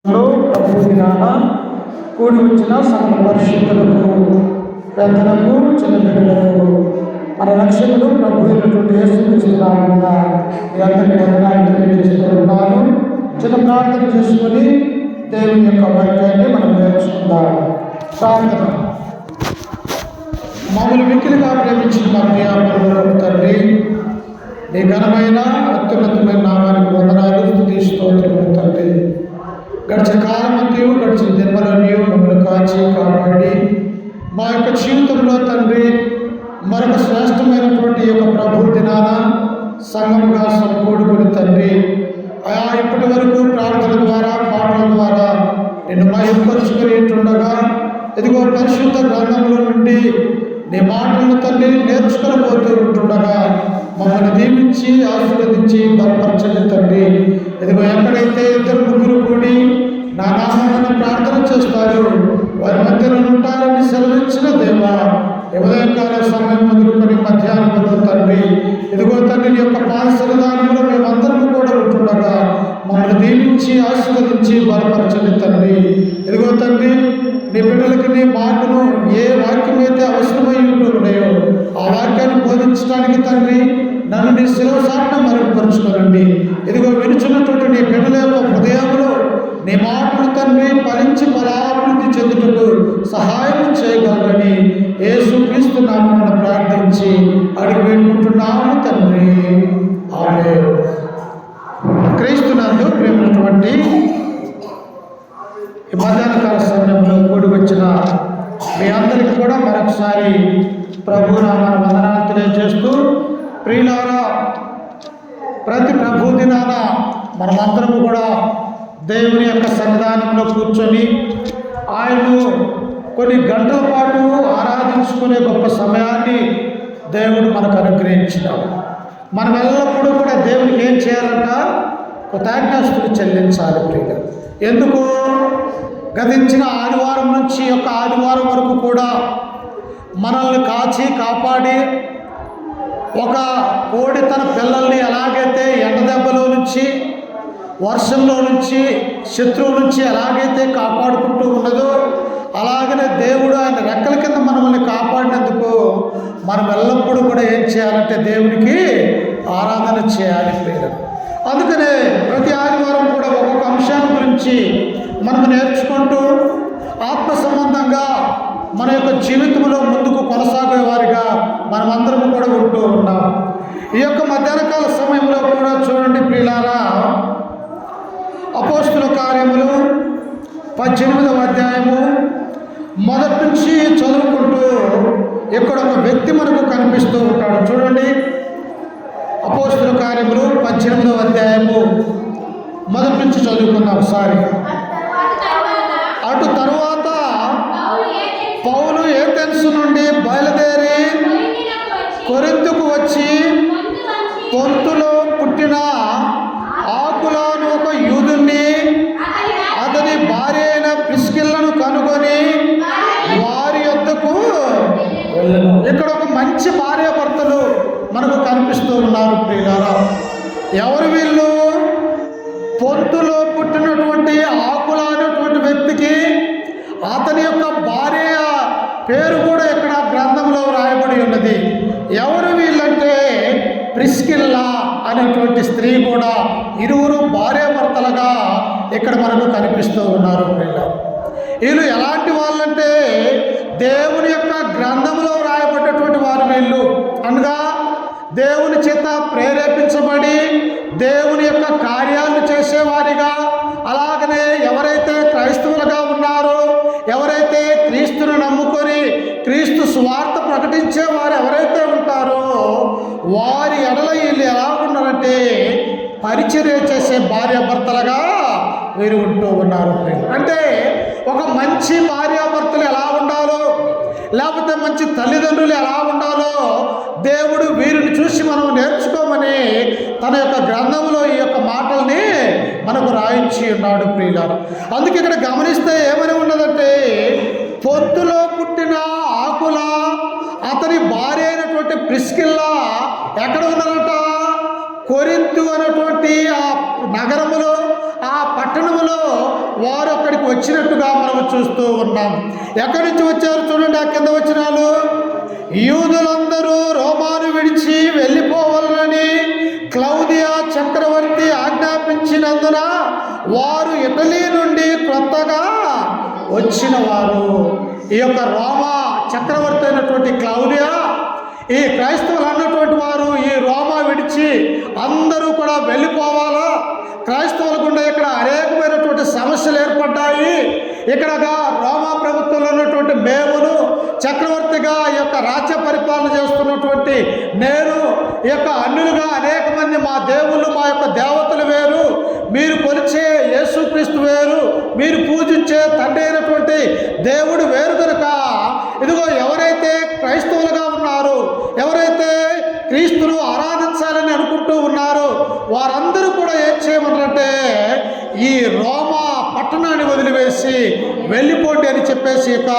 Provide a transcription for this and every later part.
ప్రభు దినాన కూడి వచ్చిన సకల పరిశుద్ధులకు పెద్దలకు చిన్న బిడ్డలకు మన రక్షకుడు ప్రభు అయినటువంటి యేసుక్రీస్తు నామమున మీ అందరికీ వందనాలు తెలియజేస్తూ ఉన్నాను. చిన్న ప్రార్థన చేసుకొని దేవుని యొక్క వాక్యాన్ని మనం నేర్చుకుందాం. ప్రార్థన. మమ్మల్ని మిక్కిలిగా ప్రేమించిన మా ప్రియ పరలోకపు తండ్రి, నీ ఘనమైన అత్యున్నతమైన నామానికి వందనాలు, స్తుతి స్తోత్రములు తండ్రి. గడిచిన కాలమంతయు గడిచిన జన్మలన్నీ మమ్మల్ని కాచి కాపాడి మా యొక్క జీవితంలో తండ్రి మరొక శ్రేష్టమైనటువంటి యొక్క ప్రభు దినాన సంఘముగా సమకూడుకుని తండ్రి ఆయా ఇప్పటి వరకు ప్రార్థన ద్వారా పాటల ద్వారా నిన్ను మహిమపరుచుకునేటుండగా ఇదిగో పరిశుద్ధ గ్రంథంలో నుండి నీ మాటలను తండ్రి నేర్చుకోబోతూ ఉంటుండగా మమ్మల్ని దీవించి ఆశీర్వదించి బలపరచండి తండ్రి. ఇదిగో ఎక్కడైతే ఇద్దరు ముగ్గురు కూడి నా నామాన్ని ప్రార్థన చేస్తారు వారి మధ్యలో ఉంటారని సెలవించిన దేవా, ఉదయకాల సమయం మొదలుకొని మధ్యాహ్నం వరకు తండ్రి ఇదిగో తండ్రి యొక్క పాదసన్నిధానంలో మేమందరం కూడా ఉంటుండగా మమ్మల్ని దీవించి ఆశీర్వదించి బలపరచండి తండ్రి. ఇదిగో తండ్రి నీ బిడ్డలకి నీ మాటను ఏ వాక్యం అయితే అవసరమై ఉంటున్నాయో ఆ వాక్యాన్ని బోధించడానికి తండ్రి నన్ను నీ శిరవసాన్ని మరుగుపరుచుకోనండి. ఇదిగో వినుచున్నటువంటి నీ బిడ్డల యొక్క హృదయంలో నీ మాటలు తండ్రి ఫలించి బలాభివృద్ధి చెందుటకు సహాయం చేయగలరని యేసుక్రీస్తు నామమున ప్రార్థించి అడిగి వేడుకుంటున్నాము తండ్రి. ఆమేన్. క్రీస్తునందు ప్రేమైనటువంటి ఈ మధ్యాహ్నకాల సమయంలో కూడి వచ్చిన మీ అందరికీ కూడా మరొకసారి ప్రభు నామాన వందనాలు తెలియజేస్తూ, ప్రియులారా, ప్రతి ప్రభు దినాన మనమందరము కూడా దేవుని యొక్క సన్నిధానంలో కూర్చొని ఆయన్ను కొన్ని గంటల పాటు ఆరాధించుకునే గొప్ప సమయాన్ని దేవుడు మనకు అనుగ్రహించినాడు. మనం ఎల్లప్పుడూ కూడా దేవునికి ఏం చేయాలంట? కృతజ్ఞతాస్తుతులు చెల్లించాలి ప్రియులు. ఎందుకు? గతించిన ఆదివారం నుంచి యొక్క ఆదివారం వరకు కూడా మనల్ని కాచి కాపాడి ఒక కోడి తన పిల్లల్ని ఎలాగైతే ఎండదెబ్బలో నుంచి వర్షంలో నుంచి శత్రువు నుంచి ఎలాగైతే కాపాడుకుంటూ ఉన్నదో అలాగనే దేవుడు ఆయన రెక్కల కింద మనల్ని కాపాడినందుకు మనం ఎల్లప్పుడూ కూడా ఏం చేయాలంటే దేవునికి ఆరాధన చేయాలి ప్రియులు. అందుకనే ప్రతి ఆదివారం కూడా ఒక్కొక్క అంశాన్ని గురించి మనం నేర్చుకుంటూ ఆత్మ సంబంధంగా మన యొక్క జీవితంలో ముందుకు కొనసాగే వారిగా మనమందరం కూడా ఉంటూ ఉన్నాం. ఈ యొక్క మధ్యాహ్నకాల సమయంలో కూడా చూడండి ప్రియులారా, అపోస్తుల కార్యములు 18వ అధ్యాయము మొదటి నుంచి చదువుకుంటూ ఇక్కడ ఒక వ్యక్తి మనకు కనిపిస్తూ ఉంటాడు. చూడండి, అపోస్తుల కార్యములు 18వ అధ్యాయము మొదటి నుంచి చదువుకుందాం ఒకసారి. అటు తరువాత పౌలు ఏథెన్సు నుండి బయలుదేరి కొరింథుకు వచ్చి పొంతులో పుట్టిన ఆకులాను ఒక యూదుని అతని భార్య అయిన ప్రిస్కిల్లను కనుగొని వారి యొద్దకు వెళ్ళను. ఇక్కడ ఒక మంచి భార్యాభర్తలు మనకు కనిపిస్తూ ఉన్నారు ప్రియులారా. ఎవరు వీళ్ళు? పొంతులో పుట్టినటువంటి ఆకుల అనేటువంటి వ్యక్తికి అతని యొక్క భార్య పేరు కూడా ఇక్కడ గ్రంథంలో రాయబడి ఉన్నది. ఎవరు వీళ్ళంటే ప్రిస్కిల్లా అనేటువంటి స్త్రీ కూడా ఇరువురు భార్యాభర్తలుగా ఇక్కడ మనకు కనిపిస్తూ ఉన్నారు. వీళ్ళు ఎలాంటి వాళ్ళంటే దేవుని యొక్క గ్రంథంలో రాయబడినటువంటి వారు వీళ్ళు. అనగా దేవుని చేత ప్రేరేపించబడి దేవుని యొక్క కార్యాలను చేసేవారిగా, అలాగనే ఎవరైతే క్రైస్తవులుగా ఉన్నారో, ఎవరైతే క్రీస్తును నమ్ముకొని క్రీస్తు సువార్త ప్రకటించే వారు ఎవరైతే ఉంటారో వారి ఎడల వీళ్ళు ఎలా ఉన్నారంటే పరిచర్య చేసే భార్యాభర్తలుగా వీరు ఉంటూ ఉన్నారు. అంటే ఒక మంచి భార్యాభర్తలు ఎలా ఉండాలో, లేకపోతే మంచి తల్లిదండ్రులు ఎలా ఉండాలో దేవుడు వీరిని చూసి మనం నేర్చుకోమని తన యొక్క గ్రంథంలో ఈ యొక్క మాటల్ని మనకు రాయించి ఉన్నాడు ప్రియులారా. అందుకే ఇక్కడ గమనిస్తే ఏమని ఉన్నదంటే, పొత్తులో పుట్టిన ఆకుల అతని భార్య అయినటువంటి ప్రిస్కిల్లా ఎక్కడ ఉన్నారట? కొరింథు అనేటువంటి ఆ నగరములో ఆ పట్టణంలో వారు అక్కడికి వచ్చినట్టుగా మనం చూస్తూ ఉన్నాం. ఎక్కడి నుంచి వచ్చారు చూడండి, ఆ కింద వచనాలు. యూదులందరూ రోమాను విడిచి వెళ్ళిపోవాలని క్లౌదియా చక్రవర్తి ఆజ్ఞాపించినందున వారు ఇటలీ నుండి కొత్తగా వచ్చిన వారు. ఈ యొక్క రోమా చక్రవర్తి అయినటువంటి క్లౌదియా ఈ క్రైస్తవులు అన్నటువంటి వారు ఈ రోమా విడిచి అందరూ కూడా వెళ్ళిపోవాలా. క్రైస్తవుల గుండా ఇక్కడ అనేకమైనటువంటి సమస్యలు ఏర్పడ్డాయి. ఇక్కడగా రోమా ప్రభుత్వంలో ఉన్నటువంటి మేమును చక్రవర్తిగా ఈ యొక్క రాజ్య పరిపాలన చేస్తున్నటువంటి నేను ఈ యొక్క అన్యులుగా అనేక మంది మా దేవుళ్ళు మా యొక్క దేవతలు వేరు, మీరు కొలిచే యేసుక్రీస్తు వేరు, మీరు పూజించే తండ్రి అయినటువంటి దేవుడు వేరు కనుక ఇదిగో ఎవరైతే క్రైస్తవులుగా ఉన్నారో, ఎవరైతే క్రీస్తును ఆరాధించాలని అనుకుంటూ ఉన్నారో వారందరూ కూడా ఏం చేయమన్నారంటే ఈ రోమా పట్టణాన్ని వదిలివేసి వెళ్ళిపోండి అని చెప్పేసి ఇక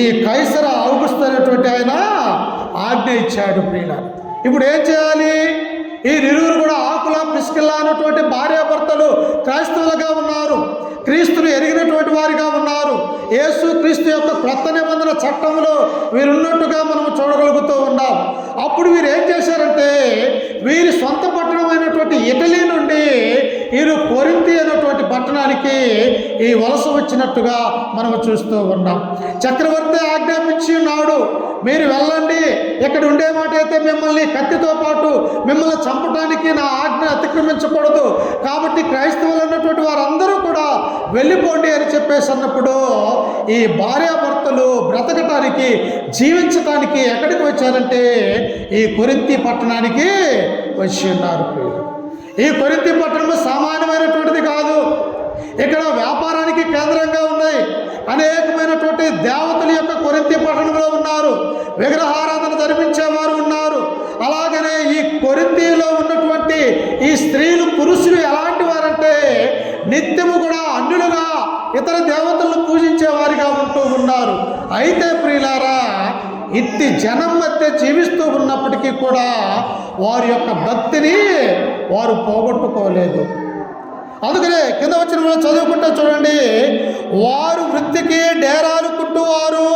ఈ కైసర ఔగుస్తు అనేటువంటి ఆయన ఆజ్ఞ ఇచ్చాడు. ప్రియులారా, ఇప్పుడు ఏం చేయాలి? ఈ నిరువురు కూడా ఆకులా ప్రిస్కిల్లా అన్నటువంటి భార్యాభర్తలు క్రైస్తవులుగా ఉన్నారు, క్రీస్తును ఎరిగినటువంటి వారిగా ఉన్నారు. యేసు క్రీస్తు యొక్క క్రొత్త నిబంధన చట్టంలో వీరున్నట్టుగా మనం చూడగలుగుతూ ఉన్నాం. అప్పుడు వీరు ఏం చేశారంటే వీరి సొంత పట్టణమైనటువంటి ఇటలీ నుండి వీరు కొరింథీ అనేటువంటి పట్టణానికి ఈ వలస వచ్చినట్టుగా మనం చూస్తూ ఉన్నాం. చక్రవర్తి ఆజ్ఞాపించి ఉన్నాడు, మీరు వెళ్ళండి, ఇక్కడ ఉండే మాట అయితే మిమ్మల్ని కత్తితో పాటు మిమ్మల్ని చంపడానికి నా ఆజ్ఞ అతిక్రమించకూడదు, కాబట్టి క్రైస్తవులు అన్నటువంటి వారందరూ కూడా వెళ్ళిపోండి అని చెప్పేసి అన్నప్పుడు ఈ భార్యాభర్తలు బ్రతకటానికి జీవించటానికి ఎక్కడికి వచ్చారంటే ఈ కొరింథీ పట్టణానికి వచ్చి ఉన్నారు. ఈ కొరింథీ పట్టణం సామాన్యమైనటువంటిది కాదు. ఇక్కడ వ్యాపారానికి కేంద్రంగా ఉన్నాయి. అనేకమైనటువంటి దేవతల యొక్క కొరింథీ పట్టణంలో ఉన్నారు, విగ్రహారాధన ధర్మించేవారు ఉన్నారు. అలాగనే ఈ కొరింథీలో ఉన్నటువంటి ఈ స్త్రీలు పురుషులు ఎలాంటి వారంటే నిత్యము కూడా అన్యులుగా ఇతర దేవతలను పూజించే వారిగా ఉంటూ ఉన్నారు. అయితే ప్రియులారా, ఇట్టి జనం మధ్య జీవిస్తూ ఉన్నప్పటికీ కూడా వారి యొక్క భక్తిని వారు పోగొట్టుకోలేదు. అందుకనే కింద వచ్చిన చదువుకుంటే చూడండి, వారు వృత్తికి డేరాలు కుట్టువారు,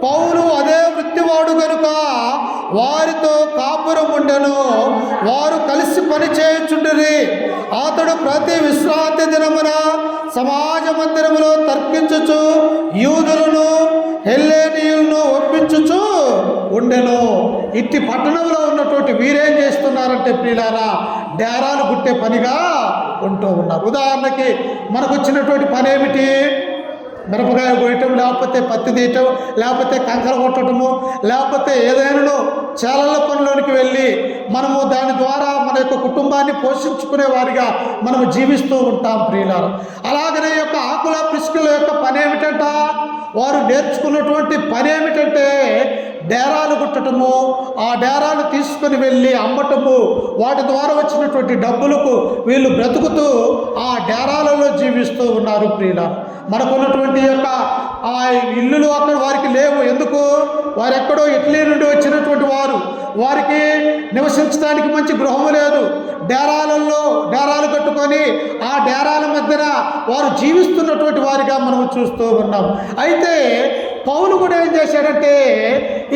పౌలు అదే వృత్తివాడు కనుక వారితో కాపురం ఉండెను. వారు కలిసి పని చేయుచుండిరి. అతడు ప్రతి విశ్రాంతి దినమున సమాజ మందిరములో తర్కించుచు యూదులను హెల్లేనీయులను ఒప్పించుచు ఉండెను. ఇట్టి పట్టణంలో ఉన్నటువంటి వీరేం చేస్తున్నారంటే ప్రియులారా, డేరాలు గుట్టే పనిగా ఉంటూ ఉన్నారు. ఉదాహరణకి మనకు వచ్చినటువంటి పని ఏమిటి? మిరపకాయ కోయటం, లేకపోతే పత్తి తీయటం, లేకపోతే కంకర కొట్టడము, లేకపోతే ఏదైనా చేలల పనిలోనికి వెళ్ళి మనము దాని ద్వారా మన యొక్క కుటుంబాన్ని పోషించుకునే వారిగా మనము జీవిస్తూ ఉంటాం ప్రియులారా. అలాగనే యొక్క ఆకుల ప్రిస్కిల యొక్క పని ఏమిటంట? వారు నేర్చుకున్నటువంటి పని ఏమిటంటే డేరాలు కుట్టడము, ఆ డేరాలు తీసుకుని వెళ్ళి అమ్మటము, వాటి ద్వారా వచ్చినటువంటి డబ్బులకు వీళ్ళు బ్రతుకుతూ ఆ డేరాలలో జీవిస్తూ ఉన్నారు ప్రియులారా. మనకున్నటువంటి యొక్క ఆ ఇల్లులు అక్కడ వారికి లేవు. ఎందుకు? వారు ఎక్కడో ఇటలీ నుండి వచ్చినటువంటి వారు, వారికి నివసించడానికి మంచి గృహము లేదు. డేరాలు కట్టుకొని ఆ డేరాల మధ్యన వారు జీవిస్తున్నటువంటి వారిగా మనం చూస్తూ ఉన్నాం. అయితే పౌలు కూడా ఏం చేశాడంటే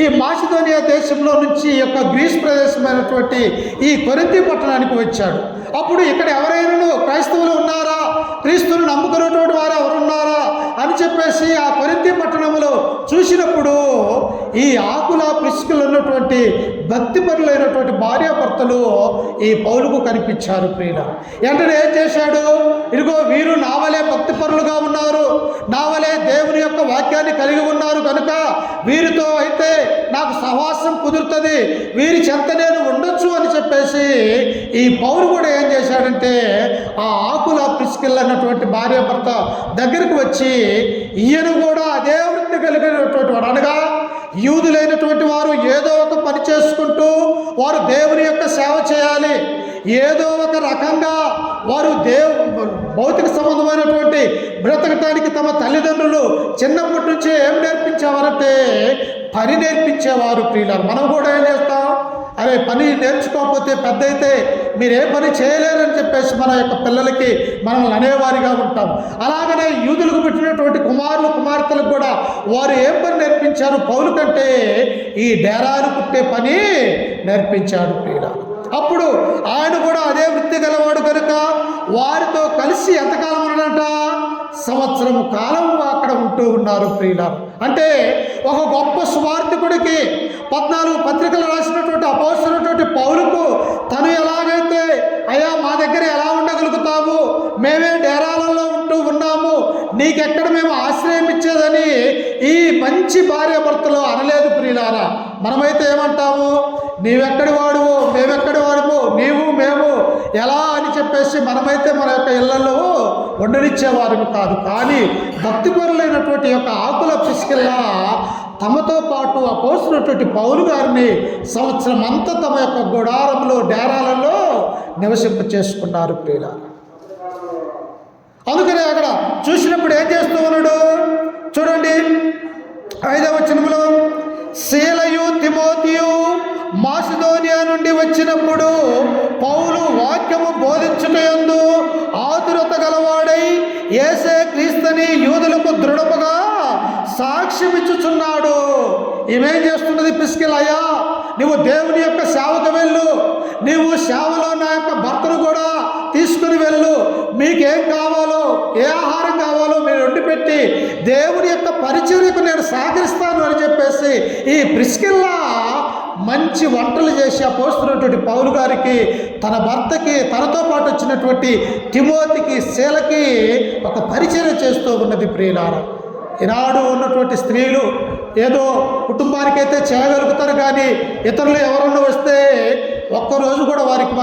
ఈ మాసిదోనియా దేశంలో నుంచి యొక్క గ్రీస్ ప్రదేశమైనటువంటి ఈ కొరింథీ పట్టణానికి వచ్చాడు. అప్పుడు ఇక్కడ ఎవరైనా క్రైస్తవులు ఉన్నారా, క్రీస్తును నమ్ముకున్నటువంటి వారు ఎవరున్నారా అని చెప్పేసి ఆ కొరింథీ పట్టణంలో చూసినప్పుడు ఈ ఆకుల ప్రిస్కిల్ ఉన్నటువంటి భక్తిపరులైనటువంటి భార్యాభర్తలు ఈ పౌలుకు కనిపించారు ప్రియులారా. వెంటనే ఏం చేశాడు? ఇదిగో వీరు నా వలే భక్తిపరులుగా ఉన్నారు, నా వలే దేవుని యొక్క వాక్యాన్ని కలిగి ఉన్నారు కనుక వీరితో అయితే నాకు సహవాసం కుదురుతుంది, వీరి చెంత నేను ఉండొచ్చు అని చెప్పేసి ఈ పౌలు కూడా ఏం చేశాడంటే ఆ ఆకుల ప్రిస్కిల్ అన్నటువంటి భార్యాభర్త దగ్గరికి వచ్చి ఈయన కూడా అదే వృత్తి కలిగినటువంటి వాడు, అనగా యూదులైనటువంటి వారు ఏదో ఒక పని చేసుకుంటూ వారు దేవుని యొక్క సేవ చేయాలి, ఏదో ఒక రకంగా వారు భౌతిక సంబంధమైనటువంటి బ్రతకటానికి తమ తల్లిదండ్రులు చిన్నప్పటి నుంచే ఏం నేర్పించేవారంటే పని నేర్పించేవారు ప్రియులారు. మనం కూడా ఏం చేస్తాం? అరే పని నేర్చుకోకపోతే పెద్ద అయితే మీరు ఏ పని చేయలేరని చెప్పేసి మన యొక్క పిల్లలకి మనల్ని అనేవారిగా ఉంటాం. అలాగనే యూదులకు పుట్టినటువంటి కుమారులు కుమార్తెలకు కూడా వారు ఏం పని నేర్పించారు? పౌలు కంటే ఈ డేరాలు కుట్టే పని నేర్పించాడు ప్రియులారా. అప్పుడు ఆయన కూడా అదే వృత్తి గలవాడు కనుక వారితో కలిసి ఎంతకాలం ఉన్నాడంట? సంవత్సరం కాలం అక్కడ ఉంటూ ఉన్నారు ప్రియులారా. అంటే ఒక గొప్ప సువార్థికుడికి 14 పత్రికలు రాసినటువంటి అపోస్తలుడైనటువంటి పౌలుకు తను ఎలాగైతే అయ్యా మా దగ్గర ఎలా ఉండగలుగుతాము, మేమే డేరాలలో ఉంటూ ఉన్నాము, నీకెక్కడ మేము ఆశ్రయం ఇచ్చేదని ఈ మంచి భార్యాభర్తలు అనలేదు ప్రియులారా. మనమైతే ఏమంటాము? నీవెక్కడి వాడువో మేమెక్కడి వాడువో, నీవు మేము ఎలా అని చెప్పేసి మనమైతే మన యొక్క ఇళ్లలో ఉండనిచ్చేవారు కాదు. కానీ భక్తిపరులైనటువంటి యొక్క ఆకుల ప్రిస్కిల్లా తమతో పాటు అపోస్తలుడైనటువంటి పౌలు గారిని సంవత్సరం అంతా తమ యొక్క గుడారంలో డేరాలలో నివసింప చేసుకున్నారు ప్రియులారా. అందుకనే అక్కడ చూసినప్పుడు ఏం చేస్తూ ఉన్నాడు చూడండి, 5వ వచనంలో, శీలయు తిమోతియు మాసిదోనియా నుండి వచ్చినప్పుడు పౌలు వాక్యము బోధించుటయందు ఆతురత గలవాడై యేసే క్రీస్తుని యూదులకు దృఢముగా సాక్ష్యమిచ్చుచున్నాడు. ఈమెం చేస్తున్నది? ప్రిస్కిల్ల, అయ్యా నువ్వు దేవుని యొక్క సేవకు వెళ్ళు, నీవు సేవలో నా యొక్క భర్తను కూడా తీసుకుని వెళ్ళు, మీకేం కావాలో ఏ ఆహారం కావాలో మీరు వండి పెట్టి దేవుని యొక్క పరిచర్యకు నేను సహకరిస్తాను అని చెప్పేసి ఈ ప్రిస్కిల్లా మంచి వంటలు చేసి అపోస్తలుడైనటువంటి పౌలు గారికి, తన భర్తకి, తనతో పాటు వచ్చినటువంటి తిమోతికి, శీలకి ఒక పరిచర్య చేస్తూ ఉన్నది ప్రియులారా. ఈనాడు ఉన్నటువంటి స్త్రీలు ఏదో కుటుంబానికైతే చేయగలుగుతారు, కానీ ఇతరులు ఎవరన్నా వస్తే ఒక్కరోజు కూడా వారికి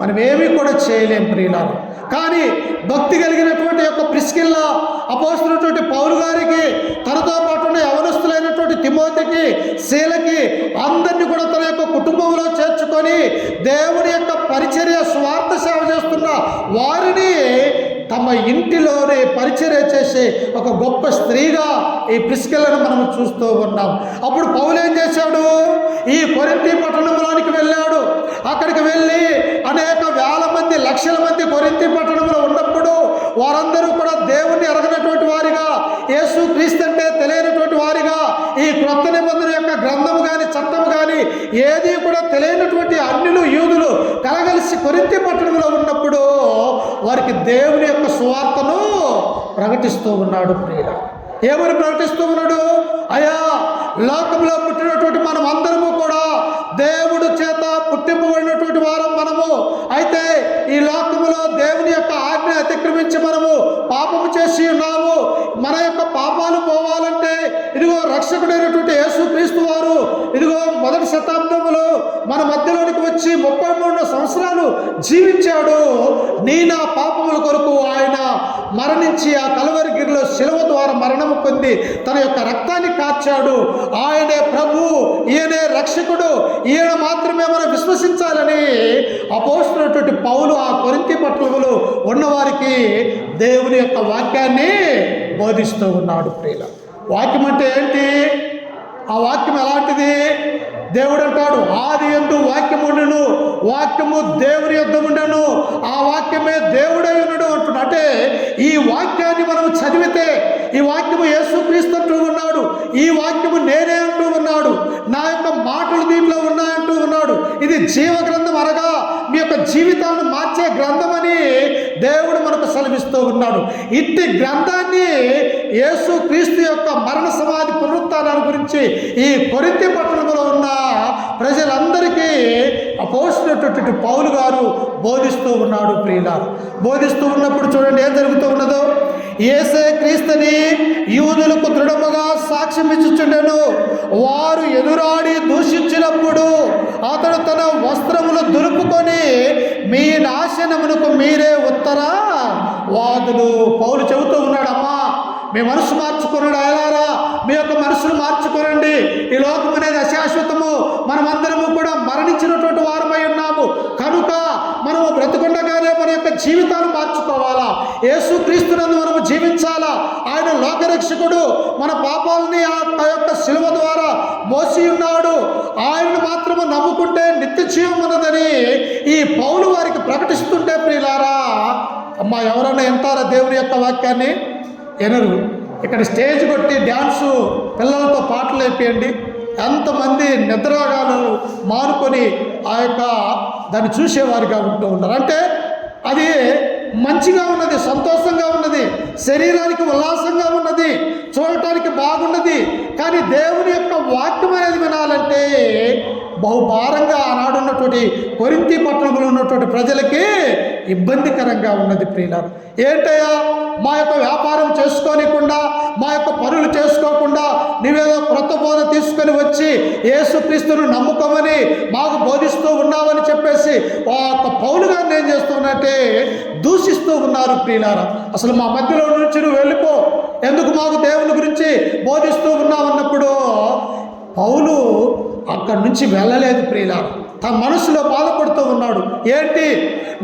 మనమేమీ కూడా చేయలేం ప్రియులారా. కానీ భక్తి కలిగినటువంటి యొక్క ప్రిస్కిల్లా అపోస్తలుడైనటువంటి పౌలు గారికి, తనతో పాటు ఉన్న యవనస్తులైనటువంటి తిమోతికి, శీలకి అందరినీ కూడా తన యొక్క కుటుంబంలో చేర్చుకొని దేవుని యొక్క పరిచర్య స్వార్థ సేవ చేస్తున్న వారిని తమ ఇంటిలోనే పరిచర్య చేసే ఒక గొప్ప స్త్రీగా ఈ ప్రిస్కిల్లను మనం చూస్తూ ఉన్నాం. అప్పుడు పౌలు ఏం చేశాడు? ఈ కొరింథీ పట్టణంలోనికి వెళ్ళాడు. అక్కడికి వెళ్ళి అనేక వేల మంది, లక్షల మంది కొరింథీ పట్టణంలో ఉన్నప్పుడు వారందరూ కూడా దేవుణ్ణి ఎరగనటువంటి వారిగా, యేసు క్రీస్తు అంటే తెలియనటువంటి వారిగా, ఈ క్రొత్త నిబంధన యొక్క గ్రంథము కానీ చట్టము కానీ ఏది కూడా తెలియనటువంటి అన్యులు యూదులు కలగలిసి కొరింథీ పట్టణంలో ఉన్నప్పుడు వారికి దేవుని యొక్క సువార్తను ప్రకటిస్తూ ఉన్నాడు ప్రియుల. ఏమని ప్రకటిస్తూ ఉన్నాడు? అయ్యా లోకంలో పుట్టినటువంటి మనం అందరము కూడా దేవుడు చేత పుట్టింపబడినటువంటి వారం మనము. అయితే ఈ లోకములో దేవుని యొక్క ఆజ్ఞ అతిక్రమించి మనము పాపము చేసి ఉన్నాము. మన యొక్క పాపాలు పోవాలంటే ఇదిగో రక్షకుడైనటువంటి యేసు క్రీస్తు వారు ఇదిగో మొదటి శతాబ్దంలో మన మధ్యలోనికి వచ్చి 33 సంవత్సరాలు జీవించాడు. నా పాపముల కొరకు ఆయన మరణించి ఆ కల్వరి గిరిలో శిలువ ద్వారా మరణము పొంది తన యొక్క రక్తాన్ని కార్చాడు. ఆయనే ప్రభు, ఈయనే రక్షకుడు, ఈయన మాత్రమే మనం విశ్వసించాలని అపోస్తలుడైనటువంటి పౌలు ఆ కొరింథీ పట్టణంలో ఉన్నవారికి దేవుని యొక్క వాక్యాన్ని బోధిస్తూ ఉన్నాడు ప్రియుల. వాక్యం అంటే ఏంటి? ఆ వాక్యం ఎలాంటిది? దేవుడు అంటాడు, ఆది యందు వాక్యము ఉండెను, వాక్యము దేవుని యొద్ద ఉండెను, ఆ వాక్యమే దేవుడై ఉన్నాడు అంటున్నాడు. అంటే ఈ వాక్యాన్ని మనం చదివితే ఈ వాక్యము యేసుక్రీస్తు అంటూ ఉన్నాడు, ఈ వాక్యము నేనే అంటూ ఉన్నాడు, నా యొక్క మాటలు దీంట్లో ఉన్నాయంటూ ఉన్నాడు. ఇది జీవ గ్రంథం, అనగా మీ యొక్క జీవితాన్ని మార్చే గ్రంథం అని దేవుడు మనకు సెలవిస్తూ ఉన్నాడు. ఇట్టి గ్రంథాన్ని యేసుక్రీస్తు యొక్క మరణ సమాధి పునరుత్థానాల గురించి ఈ కొరింథీ పట్టణంలో ఉన్న ప్రజలందరికీ అపోస్తలుడైనటువంటి పౌలు గారు బోధిస్తూ ఉన్నాడు ప్రియులారా. బోధిస్తూ ఉన్నప్పుడు చూడండి ఏం జరుగుతూ ఉన్నదో. యేసే క్రీస్తుని యూదులకు దృఢముగా సాక్ష్యం ఇచ్చుచుండెను. వారు ఎదురాడి దూషించినప్పుడు అతడు తన వస్త్రములు దులుపుకొని మీ నాశనమునకు మీరే ఉత్తరా వాదులు. పౌలు చెబుతూ ఉన్నాడు, అమ్మా మీ మనసు మార్చుకున్నాడు, అయలారా మీ యొక్క మనసును మార్చుకోనండి. ఈ లోకం అనేది అశాశ్వతము, మనమందరము కూడా మరణించినటువంటి వారమై ఉన్నాము. కనుక మనము బ్రతుకుండగానే మన యొక్క జీవితాన్ని మార్చుకోవాలా, యేసుక్రీస్తునందు మనము జీవించాలా, ఆ ఆయన లోకరక్షకుడు, మన పాపాలని ఆ యొక్క శిలువ ద్వారా మోసి ఉన్నాడు, ఆయనను మాత్రము నమ్ముకుంటే నిత్య జీవం ఉన్నదని ఈ పౌలు వారికి ప్రకటిస్తుంటే ప్రియులారా, అమ్మా ఎవరన్నా వింటారా దేవుని యొక్క వాక్యాన్ని? వినరు. ఇక్కడ స్టేజ్ కొట్టి డ్యాన్సు పిల్లలతో పాటలు వేపియండి, ఎంతమంది నిద్రాగాలు మానుకొని ఆ యొక్క దాన్ని చూసేవారిగా ఉంటూ ఉంటారు. అంటే అది మంచిగా ఉన్నది, సంతోషంగా ఉన్నది, శరీరానికి ఉల్లాసంగా ఉన్నది, చూడటానికి బాగున్నది. కానీ దేవుని యొక్క వాక్యం అనేది వినాలంటే బహుభారంగా ఆనాడు ఉన్నటువంటి కొరింథీ పట్టణంలో ఉన్నటువంటి ప్రజలకి ఇబ్బందికరంగా ఉన్నది ప్రియులారా. ఏంటయ్యా, మా యొక్క వ్యాపారం చేసుకోనికుండా, మా యొక్క పనులు చేసుకోకుండా నీవేదో క్రొత్త బోధ తీసుకొని వచ్చి యేసుక్రీస్తును నమ్ముకోమని మాకు బోధిస్తూ ఉన్నావని చెప్పేసి ఆ యొక్క పౌలు గారిని ఏం చేస్తున్నట్టే దూషిస్తూ ఉన్నారు ప్రియులారా. అసలు మా మధ్యలో నుంచి నువ్వు వెళ్ళిపో, ఎందుకు మాకు దేవుని గురించి బోధిస్తూ ఉన్నావన్నప్పుడు పౌలు అక్కడి నుంచి వెళ్ళలేదు ప్రియులారా. తన మనసులో బాధపడుతూ ఉన్నాడు. ఏంటి,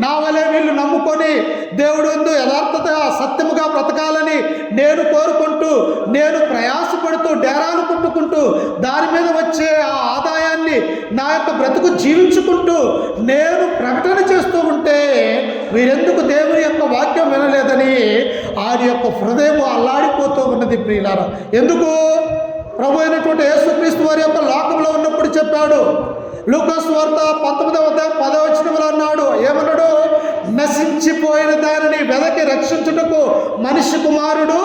నా వలే వీళ్ళు నమ్ముకొని దేవుడు ఎందు యథార్థతగా సత్యముగా బ్రతకాలని నేను కోరుకుంటూ, నేను ప్రయాసపడుతూ డేరాలు కొట్టుకుంటూ దాని మీద వచ్చే ఆ ఆదాయాన్ని నా యొక్క బ్రతుకు జీవించుకుంటూ నేను ప్రకటన చేస్తూ ఉంటే వీరెందుకు దేవుని యొక్క వాక్యం వినలేదని ఆయన యొక్క హృదయం అల్లాడిపోతూ ఉన్నది ప్రియులారా. ఎందుకు? ప్రభు అయినటువంటి యేసుక్రీస్తు వారి యొక్క లోకంలో ఉన్నప్పుడు చెప్పాడు. లూకా సువార్త 19వ అధ్యాయం 10వ వచనంలో అన్నాడు, ఏమన్నాడు? నశించిపోయిన దానిని వెదకి రక్షించుటకు మనిషి కుమారుడు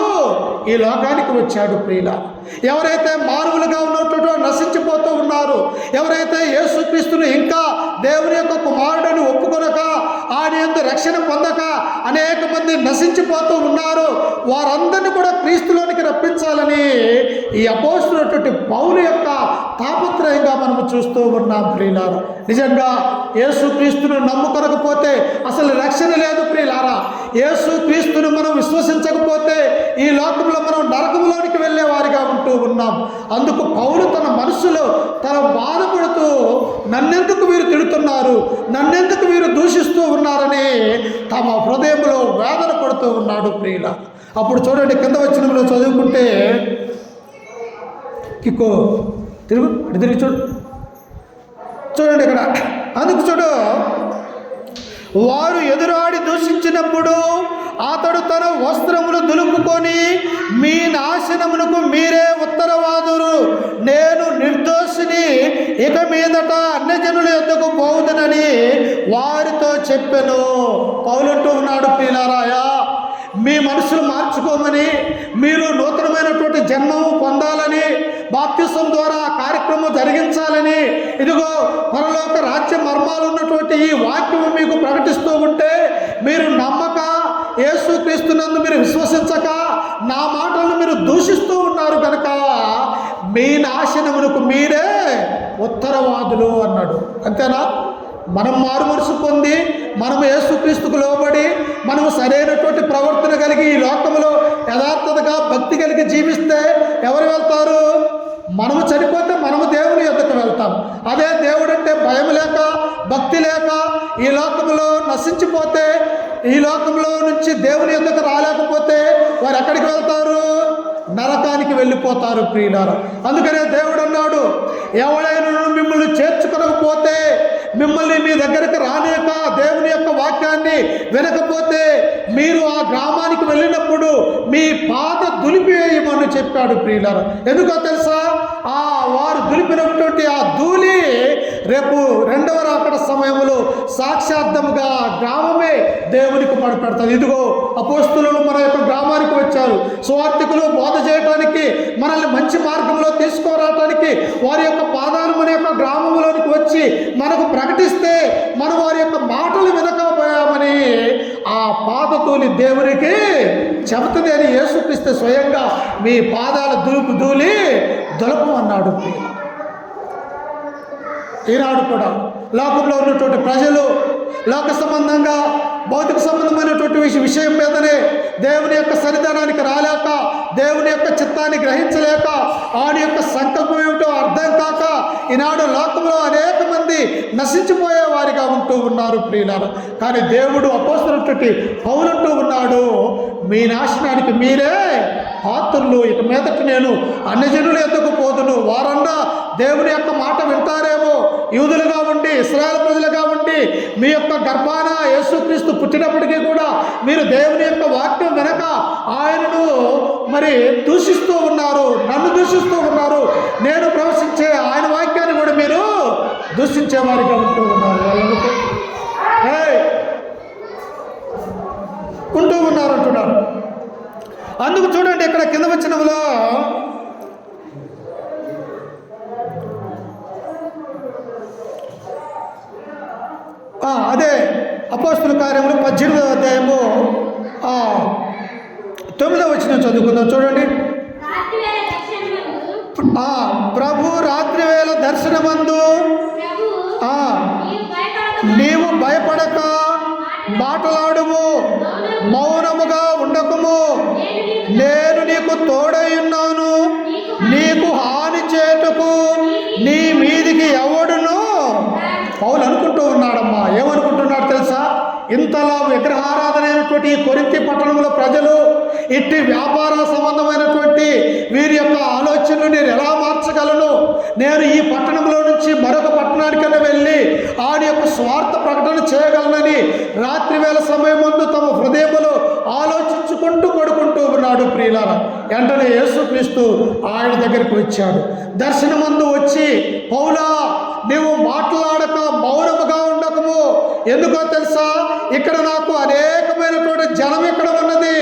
ఈ లోకానికి వచ్చాడు ప్రియులారా. ఎవరైతే మానవులుగా ఉన్నట్టు నశించిపోతూ ఉన్నారు, ఎవరైతే యేసుక్రీస్తును ఇంకా దేవుని యొక్క కుమారుడిని ఒప్పుకొనక ఆయన యందు రక్షణ పొందక అనేక మంది నశించిపోతూ ఉన్నారు, వారందరినీ కూడా క్రీస్తులోనికి రప్పించాలని ఈ అపోస్తులైనటువంటి పౌలు యొక్క తాపత్రయంగా మనము చూస్తూ ఉన్నాం ప్రియులారా. నిజంగా యేసుక్రీస్తును నమ్ముకొనకపోతే అసలు రక్షణ లేదు ప్రియులారా. యేసుక్రీస్తును మనం విశ్వసించకపోతే ఈ లోకంలో మనం నరకంలోనికి వెళ్ళే వారిగా ఉంటూ ఉన్నాం. అందుకు పౌలు తన మనసులో తన బాధపడుతూ నన్నెందుకు వీరు తిడుతున్నారు, నన్నెందుకు వీరు దూషిస్తూ ఉన్నారని తమ హృదయంలో వేదన పడుతూ ఉన్నాడు ప్రియులారా. అప్పుడు చూడండి, కింద వచనంలో చదువుకుంటే కిక్కో తిరిగి చూడండి ఇక్కడ. అందుకు చూడు, వారు ఎదురాడి దూషించినప్పుడు అతడు తన వస్త్రములు దులుపుకొని మీ నాశనమునకు మీరే ఉత్తరవాదురు, నేను నిర్దోషిని, ఇక మీదట అన్యజనుల యొద్దకు పోవుదునని వారితో చెప్పెను. పౌలంటూ ఉన్నాడు ప్రియులారా, మీ మనసులు మార్చుకోమని, మీరు నూతనమైనటువంటి జన్మము పొందాలని, బాప్తిసం ద్వారా కార్యక్రమం జరిగించాలని, ఇదిగో పరలోక రాజ్య మర్మాలు ఉన్నటువంటి ఈ వాక్యము మీకు ప్రకటిస్తూ ఉంటే మీరు నమ్మక, యేసుక్రీస్తునందు మీరు విశ్వసించక నా మాటలను మీరు దూషిస్తూ ఉన్నారు కనుక మీ నాశనమునకు మీరే ఉత్తరవాదులు అన్నాడు. అంతేనా? మనం మారు మనసు పొంది, మనము యేసుక్రీస్తుకు లోబడి, మనము సరైనటువంటి ప్రవర్తన కలిగి ఈ లోకంలో యథార్థతగా భక్తి కలిగి జీవిస్తే ఎవరు వెళ్తారు? మనము చనిపోతే మనము దేవుని యొద్దకు వెళ్తాం. అదే దేవుడు అంటే భయం లేక, భక్తి లేక ఈ లోకంలో నశించిపోతే, ఈ లోకంలో నుంచి దేవుని యొద్దకు రాలేకపోతే వారు ఎక్కడికి వెళ్తారు? నరకానికి వెళ్ళిపోతారు ప్రియులారా. అందుకనే దేవుడు అన్నాడు, ఎవడైనా మిమ్మల్ని చేర్చుకోకపోతే, మిమ్మల్ని మీ దగ్గరకు రానేక దేవుని యొక్క వాక్యాన్ని వినకపోతే మీరు ఆ గ్రామానికి వెళ్ళినప్పుడు మీ పాద దులిపివేయమని చెప్పాడు ప్రియులారా. ఎందుకో తెలుసా? వారు దులిపినటువంటి ఆ ధూళి రేపు రెండవ రాకడ సమయంలో సాక్షార్థముగా గ్రామమే దేవునికి పడిపెడతారు. ఇదిగో అపోస్తులు మన యొక్క గ్రామానికి వచ్చారు, సువార్థికులు బోధ చేయడానికి, మనల్ని మంచి మార్గంలో తీసుకురావడానికి వారి యొక్క పాదాలు మన యొక్క గ్రామంలోనికి వచ్చి మనకు ప్రకటిస్తే మనం వారి యొక్క మాటలు వినకపోయామని ఆ పాదతూలి దేవునికి చెబుతుంది అని యేసుక్రీస్తు స్వయంగా మీ పాదాల ధూళి దొలపమన్నాడు. ఈనాడు కూడా లోకంలో ఉన్నటువంటి ప్రజలు లోక సంబంధంగా, భౌతిక సంబంధమైనటువంటి విషయం మీదనే దేవుని యొక్క సన్నిధానానికి రాలేక, దేవుని యొక్క చిత్తాన్ని గ్రహించలేక, ఆయన యొక్క సంకల్పం ఏమిటో అర్థం కాక ఈనాడు లోకంలో అనేక మంది నశించిపోయే వారిగా ఉంటూ ఉన్నారు ప్రియులారా. కానీ దేవుడు అపోస్తులైనటువంటి పౌలంటూ ఉన్నాడు, మీ నాశనానికి మీరే పాత్రులు. ఇక మీదట నేను అన్యజనులు ఎద్దకు పోదును, వారన్నా దేవుని యొక్క మాట వింటారేమో. యూదులుగా ఉండి ఇశ్రాయేలు ప్రజలుగా ఉండి మీ యొక్క గర్భాన యేసుక్రీస్తు పుట్టినప్పటికీ కూడా మీరు దేవుని యొక్క వాక్యం వినక ఆయనను మరి దూషిస్తూ ఉన్నారు, నన్ను దూషిస్తూ ఉన్నారు. నేను ప్రవశించే ఆయన వాక్యాన్ని కూడా మీరు దూషించేవారిగా ఉంటూ ఉన్నారు. ఉంటూ ఉన్నారు అంటున్నారు. అందుకు చూడండి ఇక్కడ కింద వచనంలో అదే అపోస్తలుల కార్యములు 18వ అధ్యాయము 9వ వచనం చదువుకుందాం. చూడండి. ప్రభు రాత్రి వేళ దర్శనమందు నీవు భయపడక మాటలాడుము, మౌనముగా ఉండకుము, నేను నీకు తోడై ఉన్నాను, నీకు హాని చేటుకు నీ మీదికి ఎవడును. పౌలు అనుకుంటూ ఉన్నాడమ్మా. ఏమనుకుంటున్నాడు తెలుసా? ఇంతలా విగ్రహారాధన అయినటువంటి కొరింథీ పట్టణంలో ప్రజలు ఇట్టి వ్యాపార సంబంధమైనటువంటి వీరి యొక్క ఆలోచనలు నేను ఎలా మార్చగలను, నేను ఈ పట్టణంలో నుంచి మరొక పట్టణానికైనా వెళ్ళి ఆడి యొక్క స్వార్థ ప్రకటన చేయగలనని రాత్రి వేళ సమయం ముందు తమ హృదయములో ఆలోచించుకుంటూ పడుకుంటూ ఉన్నాడు. ప్రియులారా, వెంటనే యేసుక్రీస్తు ఆయన దగ్గరికి వచ్చాడు. దర్శనమందు వచ్చి, పౌలా నీవు మాట్లాడక మౌనముగా ఉండకము. ఎందుకో తెలుసా? ఇక్కడ నాకు అనేకమైనటువంటి జనం ఇక్కడ ఉన్నది.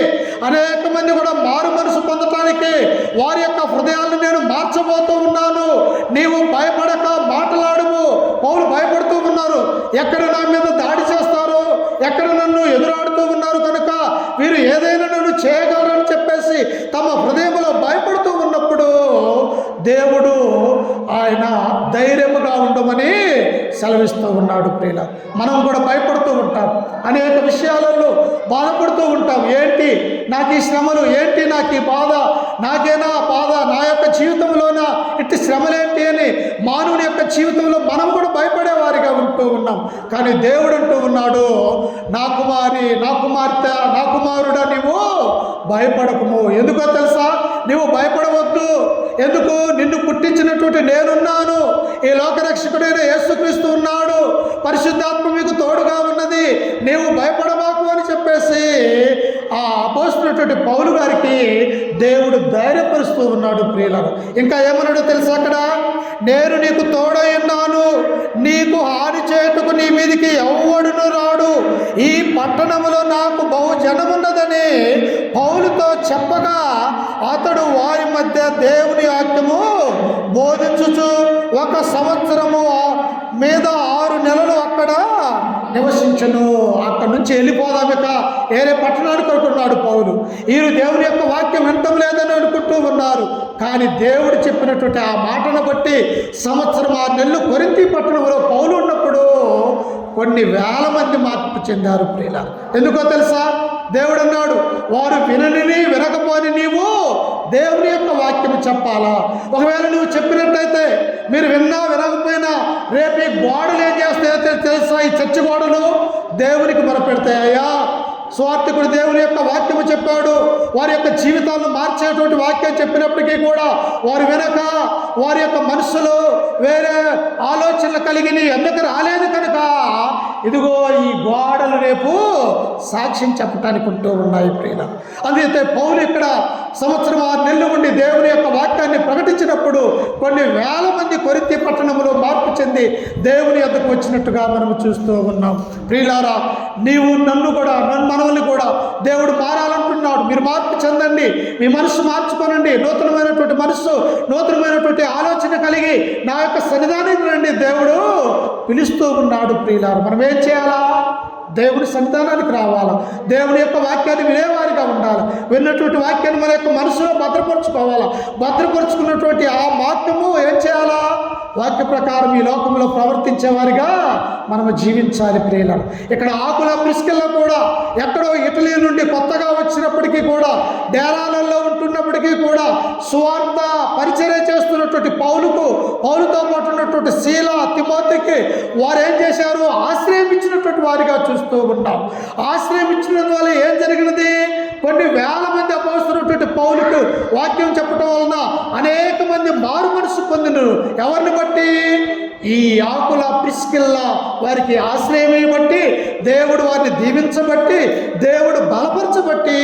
అనేక మంది కూడా మారు మనసు పొందటానికి వారి యొక్క హృదయాలను నేను మార్చబోతూ ఉన్నాను. నీవు భయపడక మాట్లాడుము. పౌలు భయపడుతూ ఉన్నారు. ఎక్కడ నా మీద దాడి చేస్తారు, ఎక్కడ నన్ను ఎదురాడుతూ ఉన్నారు కనుక వీరు ఏదైనా నన్ను చేయగలరని చెప్పేసి తమ హృదయంలో భయపడుతూ ఉన్నప్పుడు దేవుడు ఆయన ధైర్యముగా ఉండమని సెలవిస్తూ ఉన్నాడు. ప్రియుల, మనం కూడా భయపడుతూ ఉంటాం, అనేక విషయాలలో బాధపడుతూ ఉంటాం. ఏంటి నాకు ఈ శ్రమలు, ఏంటి నాకు ఈ బాధ, నాకేనా బాధ, నా యొక్క జీవితంలోనా ఇట్టి శ్రమలేంటి అని మానవుని యొక్క జీవితంలో మనం కూడా భయపడేవారిగా ఉంటూ ఉన్నాం. కానీ దేవుడు అంటూ ఉన్నాడు, నా కుమారి, నా కుమార్తె, నా కుమారుడా నీవు భయపడకము. ఎందుకో తెలుసా? నీవు భయపడవద్దు. ఎందుకు? నిన్ను పుట్టించినటువంటి నేనున్నాను, ఈ లోకరక్షకుడైన యేసుక్రీస్తు ఉన్నాడు, పరిశుద్ధాత్మ మీకు తోడుగా ఉన్నది, నీవు భయపడబాకు అని చెప్పేసి ఆ అపోస్తలుడైనటువంటి పౌలు గారికి దేవుడు ధైర్యపరుస్తూ ఉన్నాడు. ప్రియులను, ఇంకా ఏమన్నాడో తెలుసా? అక్కడ నేను నీకు తోడై ఉన్నాను, నీకు హాని చేయుటకు నీ మీదికి ఎవ్వడును రాడు, ఈ పట్టణములో నాకు బహుజనమున్నదని పౌలుతో చెప్పగా అతడు వారి మధ్య దేవుని వాక్యము బోధించుచు 1 సంవత్సరము మీద 6 నెలలు అక్కడ నివసించను. అక్కడి నుంచి వెళ్ళిపోదాం, ఇక వేరే పట్టణానికి అనుకున్నాడు పౌలు. వీరు దేవుని యొక్క వాక్యం వినటం లేదని అనుకుంటూ ఉన్నారు. కానీ దేవుడు చెప్పినటువంటి ఆ మాటను బట్టి 1 సంవత్సరం 6 నెలలు కొరింథీ పట్టణంలో పౌలు ఉన్నప్పుడు కొన్ని వేల మంది మార్పు చెందారు. ప్రియులారా, ఎందుకో తెలుసా? దేవుడు అన్నాడు, వారు వినని వినకపోని నీవు దేవుని యొక్క వాక్యం చెప్పాలా. ఒకవేళ నువ్వు చెప్పినట్టయితే, మీరు విన్నా వినకపోయినా రేపు ఈ గోడలు ఏం చేస్తాయో తెలుసా? ఈ చర్చి గోడలు దేవునికి మొరపెడతాయ్యా. స్వార్థకుడు దేవుని యొక్క వాక్యము చెప్పాడు, వారి యొక్క జీవితాలను మార్చేటువంటి వాక్యం చెప్పినప్పటికీ కూడా వారు వెనక వారి యొక్క మనసులో వేరే ఆలోచనలు కలిగి ఎందుకు రాలేదు కనుక ఇదిగో ఈ గోడలు రేపు సాక్ష్యం చెప్పటానికి ఉంటూ ఉన్నాయి. ప్రియుల, అందుకే పౌలు ఇక్కడ 1 సంవత్సరం 6 నెలలు ఉండి దేవుని యొక్క వాక్యాన్ని ప్రకటించినప్పుడు కొన్ని వేల మంది కొరింథీ పట్టణంలో మార్పు చెంది దేవుని యొద్దకు వచ్చినట్టుగా మనం చూస్తూ ఉన్నాం. ప్రియులారా, నీవు నన్ను కూడా మనల్ని కూడా దేవుడు మారాలంటున్నాడు. మీరు మార్పు చెందండి, మీ మనసు మార్చుకోనండి, నూతనమైనటువంటి మనసు, నూతనమైనటువంటి ఆలోచన కలిగి నా యొక్క సన్నిధానానికి రండి దేవుడు పిలుస్తూ ఉన్నాడు. ప్రియులారా, మనం ఏం చేయాలా? దేవుని సన్నిధానానికి రావాలా, దేవుని యొక్క వాక్యాన్ని వినేవారిగా ఉండాలి. విన్నటువంటి వాక్యాన్ని మన యొక్క మనసులో భద్రపరుచుకోవాలా. భద్రపరుచుకున్నటువంటి ఆ వాక్యము ఏం చేయాలా? వాక్య ప్రకారం ఈ లోకంలో ప్రవర్తించేవారిగా మనము జీవించాలి. ప్రియులను, ఇక్కడ ఆకుల ప్రిస్కిల్లో కూడా ఎక్కడో ఇటలీ నుండి కొత్తగా వచ్చినప్పటికీ కూడా, డేరాలలో ఉంటున్నప్పటికీ కూడా సువార్త పరిచర్య చేస్తున్నటువంటి పౌలుతో పాటు ఉన్నటువంటి శీల, తిమోతికి వారు ఏం చేశారు? ఆశ్రయం ఇచ్చినటువంటి వారిగా చూస్తూ ఉన్నాం. ఆశ్రయం ఇచ్చిన వల్ల ఏం జరిగినది? కొన్ని వేల మంది అపోస్తలుడైనటువంటి పౌలుకు వాక్యం చెప్పడం వలన అనేక మంది మారు మనసు పొందినరు. ఎవరిని బట్టి? ఈ ఆకుల ప్రిస్కిల్ల వారికి ఆశ్రయమే బట్టి, దేవుడు వారిని దీవించబట్టి, దేవుడు బలపరచబట్టి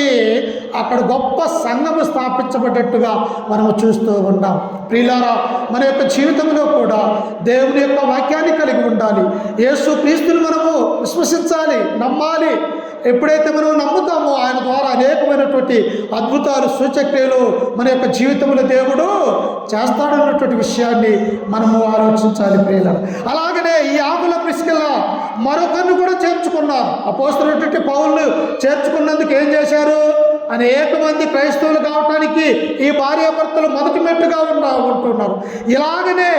అక్కడ గొప్ప సంఘము స్థాపించబడ్డట్టుగా మనము చూస్తూ ఉన్నాం. ప్రియులారా, మన యొక్క జీవితంలో కూడా దేవుని యొక్క వాక్యాన్ని కలిగి ఉండాలి. యేసు క్రీస్తుని మనము విశ్వసించాలి, నమ్మాలి. ఎప్పుడైతే మనం నమ్ముతామో ఆయన ద్వారా అనేకమైనటువంటి అద్భుతాలు, సూచక్రియలు మన యొక్క జీవితంలో దేవుడు చేస్తాడన్నటువంటి విషయాన్ని మనము ఆలోచించాలి ప్రియులారా. అలాగనే ఈ ఆకుల ప్రిస్కిల్ల మరొకరిని కూడా చేర్చుకున్నారు. అపోస్తలుడైనటువంటి పౌలు చేర్చుకున్నందుకు ఏం చేశారు? అనేక మంది క్రైస్తవులు కావటానికి ఈ భార్యాభర్తలు మొదటి మెట్టుగా ఉంటున్నారు. ఇలాగనే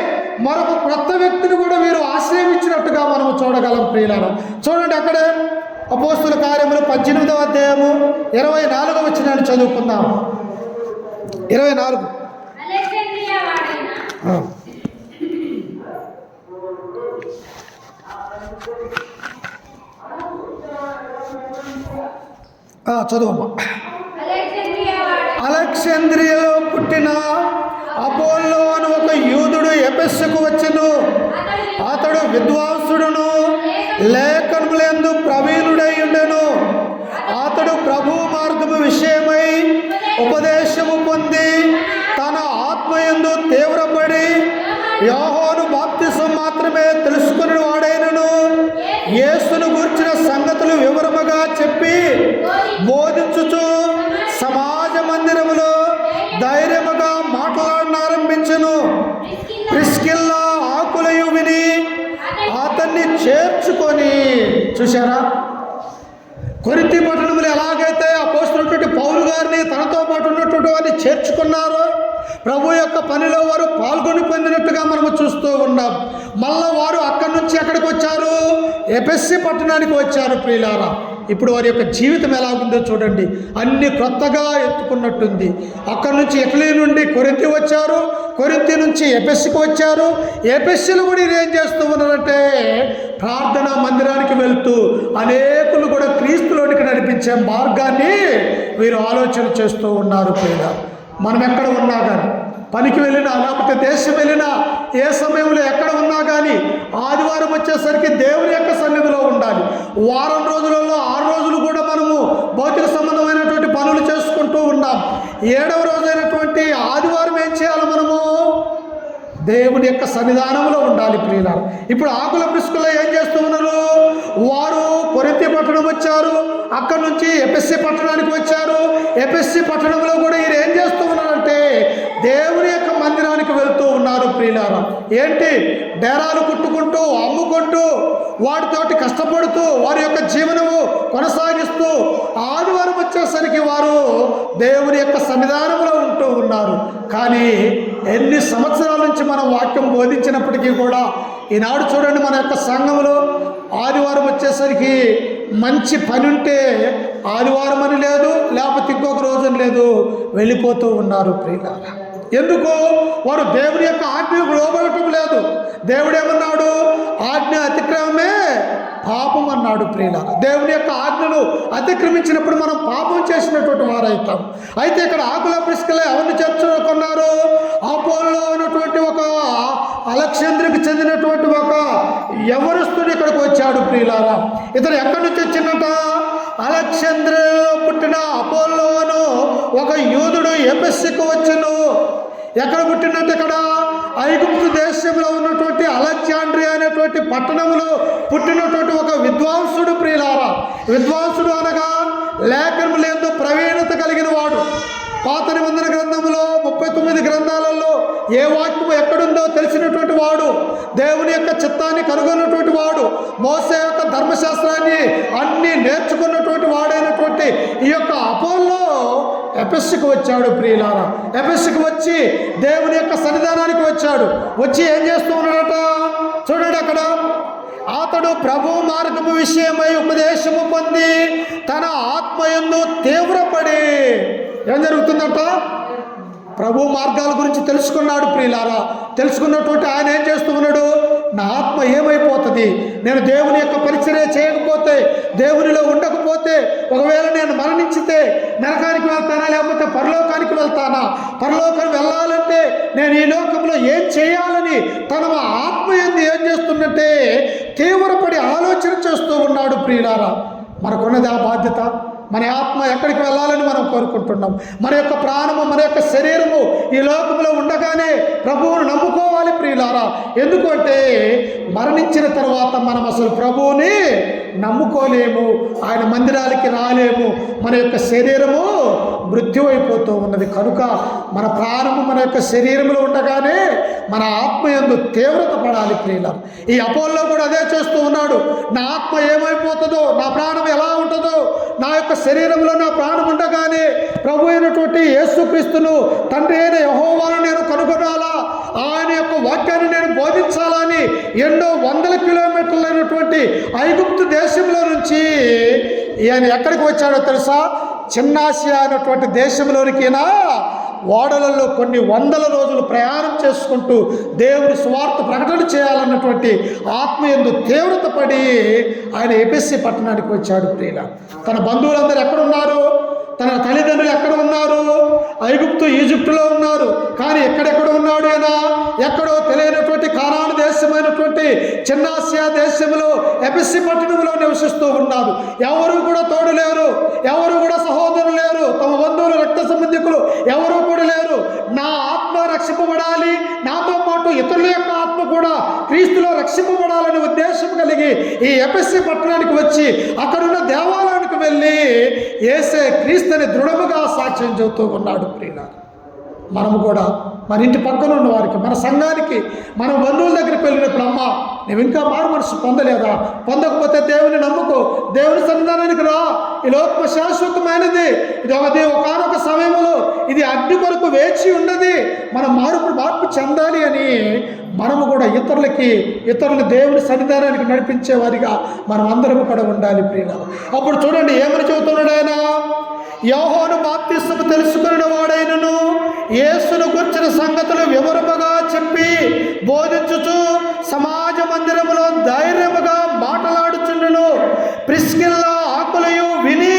మరొక క్రొత్త వ్యక్తిని కూడా వీరు ఆశ్రయించినట్టుగా మనం చూడగలం ప్రియులారా. చూడండి, అక్కడే అపోస్తల కార్యములు 18వ అధ్యాయము 24వ వచనాన్ని చదువుకుందాం. 24. చదువమ్మా. అలెగ్జాంద్రియాలో పుట్టిన అపోల్లో అని ఒక యూదుడు ఎఫెసుకు వచ్చెను. అతడు విద్వాంసుడును, లేఖనములందు ప్రవీణుడై ఉండెను. అతడు ప్రభు మార్గము విషయమై ఉపదేశము పొంది తన ఆత్మయందు తీవ్రపడి యోహాను బాప్తిసం మాత్రమే తెలుసుకుని వాడైనను యేసును గూర్చిన సంగతులు వివరముగా చెప్పి బోధించుచు సమాజ మందిరములో ధైర్యముగా మాట్లాడనారంభించెను. ప్రిస్కిల్ల ఆకులయు విని అతన్ని చేర్చుకొని, చూశారా, కొరింథీ పట్టణంలో ఎలాగైతే అపోస్తలుడైనటువంటి పౌలు గారిని తనతో పాటు ఉన్నటువంటి వారిని చేర్చుకున్నారో, ప్రభు యొక్క పనిలో వారు పాల్గొని పొందినట్టుగా మనము చూస్తూ ఉన్నాం. మళ్ళా వారు అక్కడి నుంచి ఎక్కడికి వచ్చారు? ఎఫెసు పట్టణానికి వచ్చారు ప్రియులారా. ఇప్పుడు వారి యొక్క జీవితం ఎలా ఉందో చూడండి. అన్ని కొత్తగా ఎత్తుకున్నట్టుంది. అక్కడి నుంచి ఇటలీ నుండి కొరింథీ వచ్చారు, కొరింథీ నుంచి ఎఫెసుకు వచ్చారు. ఎఫెసులు కూడా ఏం చేస్తూ ఉన్నారంటే ప్రార్థనా మందిరానికి వెళ్తూ అనేకులు కూడా క్రీస్తులోనికి నడిపించే మార్గాన్ని వీరు ఆలోచన చేస్తూ ఉన్నారు ప్రియులారా. మనం ఎక్కడ ఉన్నా కానీ, పనికి వెళ్ళినా లేకపోతే దేశం వెళ్ళినా, ఏ సమయంలో ఎక్కడ ఉన్నా కానీ ఆదివారం వచ్చేసరికి దేవుని యొక్క సన్నిధిలో ఉండాలి. వారం రోజులలో 6 రోజులు కూడా మనము భౌతిక సంబంధమైనటువంటి పనులు చేసుకుంటూ ఉన్నాం. 7వ రోజైనటువంటి ఆదివారం ఏం చేయాలి? మనము దేవుని యొక్క సన్నిధానంలో ఉండాలి ప్రియులారా. ఇప్పుడు ఆకుల ప్రిస్కిల్ల ఏం చేస్తూ ఉన్నారు? వారు కొరింథీ పట్టణం వచ్చారు, అక్కడి నుంచి ఎఫెసు పట్టణానికి వచ్చారు. ఎఫెసు పట్టణంలో కూడా వీరు ఏం చేస్తూ ఉన్నారంటే దేవుని యొక్క మందిరానికి వెళ్తూ ఉన్నారు ప్రియులారా. ఏంటి? డేరాలు కుట్టుకుంటూ, అమ్ముకుంటూ, వాటితోటి కష్టపడుతూ వారి యొక్క జీవనము కొనసాగిస్తూ ఆదివారం వచ్చేసరికి వారు దేవుని యొక్క సన్నిధానంలో ఉంటూ ఉన్నారు. కానీ ఎన్ని సంవత్సరాల నుంచి మనం వాక్యం బోధించినప్పటికీ కూడా ఈనాడు చూడండి, మన యొక్క సంఘంలో ఆదివారం వచ్చేసరికి మంచి పని ఉంటే ఆదివారం అని లేదు, లేకపోతే ఇంకొక రోజు లేదు, వెళ్ళిపోతూ ఉన్నారు ప్రియులారా. ఎందుకు? వారు దేవుని యొక్క ఆజ్ఞకు లోబడటం లేదు. దేవుడు ఏమన్నాడు? ఆజ్ఞ అతిక్రమమే పాపం అన్నాడు ప్రియులారా. దేవుని యొక్క ఆజ్ఞను అతిక్రమించినప్పుడు మనం పాపం చేసినటువంటి వారైతాం. అయితే ఇక్కడ ఆకుల ప్రిస్కిల్ల ఎవరిని చేర్చుకున్నారు? అపోల్లో ఉన్నటువంటి ఒక అలెగ్జాంద్రియాకి చెందినటువంటి ఒక యవనస్తుడు ఇక్కడికి వచ్చాడు ప్రియులారా. ఇతను ఎక్కడి నుంచి వచ్చిందట? అలెగ్జాంద్రియాలో పుట్టిన అపోల్లోను ఒక యూదుడు ఎఫెసుకు వచ్చెను. ఎక్కడ పుట్టినట్టు? ఇక్కడ ఐగుప్తు దేశంలో ఉన్నటువంటి అలెగ్జాండ్రియా అనేటువంటి పట్టణంలో పుట్టినటువంటి ఒక విద్వాంసుడు ప్రియులారా. విద్వాంసుడు అనగా లేఖనములందు ప్రవీణత కలిగిన వాడు. పాత నిబంధన గ్రంథంలో 39 గ్రంథాలలో ఏ వాక్యము ఎక్కడుందో తెలిసినటువంటి వాడు, దేవుని యొక్క చిత్తాన్ని కనుగొన్నటువంటి వాడు, మోసే యొక్క ధర్మశాస్త్రాన్ని అన్నీ నేర్చుకున్నటువంటి వాడైనటువంటి ఈ యొక్క అపోల్లో ఎఫెసుకు వచ్చాడు ప్రియులారా. ఎఫెసుకు వచ్చి దేవుని యొక్క సన్నిధానానికి వచ్చాడు. వచ్చి ఏం చేస్తూ ఉన్నాడట? చూడండి, అక్కడ అతడు ప్రభు మార్గము విషయమై ఉపదేశము పొంది తన ఆత్మయందు తీవ్రపడి, ఏం జరుగుతుందట? ప్రభు మార్గాల గురించి తెలుసుకున్నాడు ప్రియులారా. తెలుసుకున్నటువంటి ఆయన ఏం చేస్తూ ఉన్నాడు? నా ఆత్మ ఏమైపోతుంది? నేను దేవుని యొక్క పరిచర్య చేయకపోతే, దేవునిలో ఉండకపోతే, ఒకవేళ నేను మరణించితే నరకానికి వెళ్తానా లేకపోతే పరలోకానికి వెళ్తానా, పరలోకం వెళ్ళాలంటే నేను ఈ లోకంలో ఏం చేయాలని తన ఆత్మ ఏం చేస్తుందంటే తీవ్రపడి ఆలోచన చేస్తూ ఉన్నాడు. ప్రియులారా, మనకున్నది ఆ బాధ్యత. మన ఆత్మ ఎక్కడికి వెళ్ళాలని మనం కోరుకుంటున్నాం. మన యొక్క ప్రాణము, మన యొక్క శరీరము ఈ లోకంలో ఉండగానే ప్రభువును నమ్ముకోవాలి ప్రియులారా. ఎందుకంటే మరణించిన తర్వాత మనం అసలు ప్రభువుని నమ్ముకోలేము, ఆయన మందిరాలకి రాలేము. మన యొక్క శరీరము మృత్యు అయిపోతూ ఉన్నది. కనుక మన ప్రాణము మన యొక్క శరీరంలో ఉండగానే మన ఆత్మ యందు తీవ్రత పడాలి ప్రియులారా. ఈ అపోల్లో కూడా అదే చేస్తూ ఉన్నాడు. నా ఆత్మ ఏమైపోతుందో, నా ప్రాణం ఎలా ఉంటుందో, నా యొక్క శరీరంలో నా ప్రాణం ఉండగానే ప్రభు అయినటువంటి యేసుక్రీస్తును, తండ్రి అయిన యెహోవాను నేను కనుగొనాలా, ఆయన యొక్క వాక్యాన్ని నేను బోధించాలని ఎన్నో వందల కిలోమీటర్లైనటువంటి ఐగుప్తు దేశంలో నుంచి ఈయన ఎక్కడికి వచ్చాడో తెలుసా? చిన్నాసియా అనేటువంటి దేశంలోనికినా ఓడలలో కొన్ని వందల రోజులు ప్రయాణం చేసుకుంటూ దేవుని సువార్త ప్రకటన చేయాలన్నటువంటి ఆత్మయందు తీవ్రత పడి ఆయన ఎఫెసీ పట్టణానికి వచ్చాడు. ప్రియుల, తన బంధువులందరూ ఎక్కడున్నారు? తన తల్లిదండ్రులు ఎక్కడ ఉన్నారు? ఈజిప్టులో ఉన్నారు. కానీ ఎక్కడెక్కడ ఉన్నాడు ఆయన? ఎక్కడో తెలియనటువంటి కానాను దేశమైనటువంటి చిన్నాసియా దేశంలో ఎఫెసీ పట్టణంలో నివసిస్తూ ఉన్నారు. ఎవరు కూడా తోడు లేరు, ఎవరు కూడా సహోదరులు లేరు, తమ బంధువులు, రక్త సంబంధికులు ఎవరు కూడా లేరు. నా ఆత్మ రక్షింపబడాలి, నాతో పాటు ఇతరుల యొక్క ఆత్మ కూడా క్రీస్తులో రక్షింపబడాలనే ఉద్దేశం కలిగి ఈ ఎఫెసీ పట్టణానికి వచ్చి అక్కడున్న దేవాలయానికి వెళ్ళి యేసే క్రీస్తుని దృఢముగా సాక్ష్యం చెబుతూ ఉన్నాడు. ప్రియులారా, మనము కూడా మన ఇంటి పక్కన ఉన్న వారికి, మన సంఘానికి, మన బంధువుల దగ్గరికి వెళ్ళినప్పుడు, అమ్మ నువ్వు ఇంకా మారు మనసు పొందలేదా? పొందకపోతే దేవుని నమ్ముకో, దేవుని సన్నిధానానికి రా. ఈ లోకము శాశ్వతమైనది, ఇది ఒకనొక సమయంలో ఇది అగ్ని కొరకు వేచి ఉన్నది. మనం మార్పు చెందాలి అని మనము కూడా ఇతరులు దేవుని సన్నిధానానికి నడిపించే వారిగా మనం అందరం కూడా ఉండాలి ప్రియులారా. అప్పుడు చూడండి ఏమని చెబుతున్నాడు ఆయన? యోహాను బాప్తిస్మము తెలుసుకున్న వాడైనను యేసును గుర్చిన సంగతులు వివరముగా చెప్పి బోధించుచు సమాజ మందిరములో ధైర్యముగా మాట్లాడుచుండును. ప్రిస్కిల్లా ఆకులయు విని